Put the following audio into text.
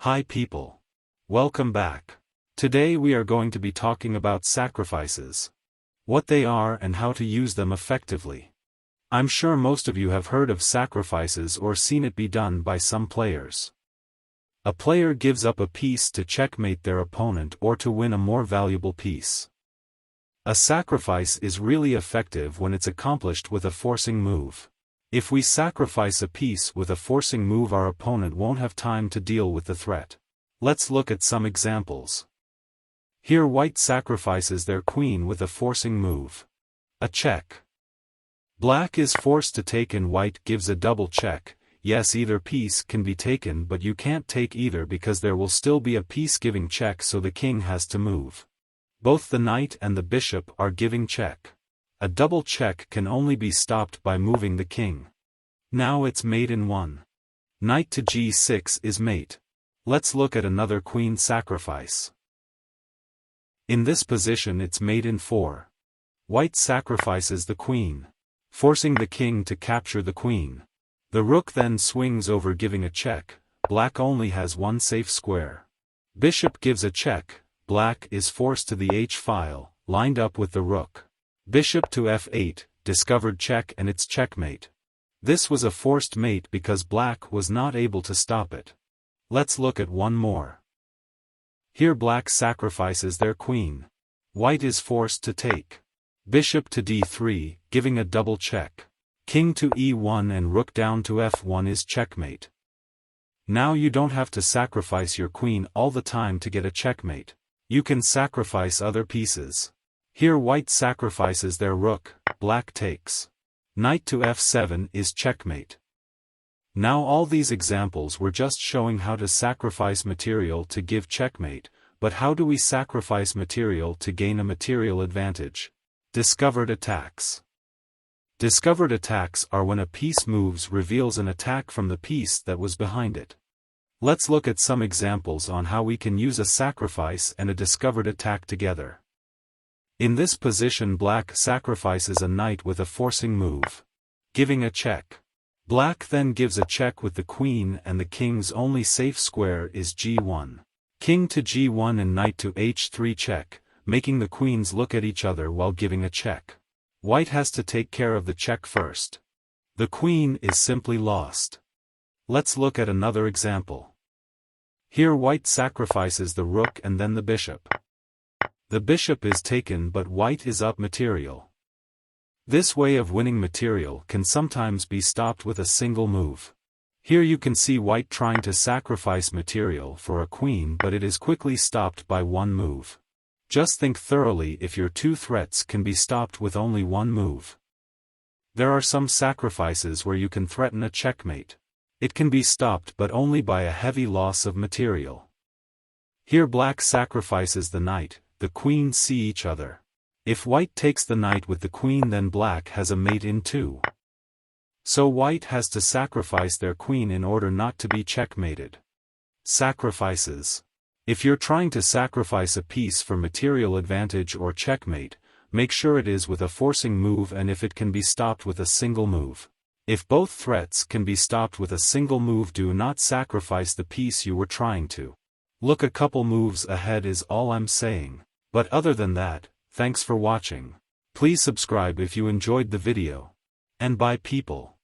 Hi people. Welcome back. Today we are going to be talking about sacrifices. What they are and how to use them effectively. I'm sure most of you have heard of sacrifices or seen it be done by some players. A player gives up a piece to checkmate their opponent or to win a more valuable piece. A sacrifice is really effective when it's accomplished with a forcing move. If we sacrifice a piece with a forcing move, our opponent won't have time to deal with the threat. Let's look at some examples. Here white sacrifices their queen with a forcing move. A check. Black is forced to take and white gives a double check. Yes, either piece can be taken, but you can't take either because there will still be a piece-giving check, so the king has to move. Both the knight and the bishop are giving check. A double check can only be stopped by moving the king. Now it's mate in 1. Knight to g6 is mate. Let's look at another queen sacrifice. In this position it's mate in 4. White sacrifices the queen, forcing the king to capture the queen. The rook then swings over giving a check. Black only has one safe square. Bishop gives a check. Black is forced to the h-file, lined up with the rook. Bishop to f8, discovered check, and it's checkmate. This was a forced mate because black was not able to stop it. Let's look at one more. Here black sacrifices their queen. White is forced to take. Bishop to d3, giving a double check. King to e1 and rook down to f1 is checkmate. Now you don't have to sacrifice your queen all the time to get a checkmate. You can sacrifice other pieces. Here white sacrifices their rook, black takes. Knight to f7 is checkmate. Now all these examples were just showing how to sacrifice material to give checkmate, but how do we sacrifice material to gain a material advantage? Discovered attacks. Discovered attacks are when a piece moves reveals an attack from the piece that was behind it. Let's look at some examples on how we can use a sacrifice and a discovered attack together. In this position black sacrifices a knight with a forcing move, giving a check. Black then gives a check with the queen and the king's only safe square is g1. King to g1 and knight to h3 check, making the queens look at each other while giving a check. White has to take care of the check first. The queen is simply lost. Let's look at another example. Here white sacrifices the rook and then the bishop. The bishop is taken but white is up material. This way of winning material can sometimes be stopped with a single move. Here you can see white trying to sacrifice material for a queen, but it is quickly stopped by one move. Just think thoroughly if your two threats can be stopped with only one move. There are some sacrifices where you can threaten a checkmate. It can be stopped but only by a heavy loss of material. Here black sacrifices the knight. The queen see each other. If white takes the knight with the queen, then black has a mate in 2. So white has to sacrifice their queen in order not to be checkmated. Sacrifices. If you're trying to sacrifice a piece for material advantage or checkmate, make sure it is with a forcing move and if it can be stopped with a single move. If both threats can be stopped with a single move, do not sacrifice the piece you were trying to. Look a couple moves ahead is all I'm saying. But other than that, thanks for watching. Please subscribe if you enjoyed the video. And bye people.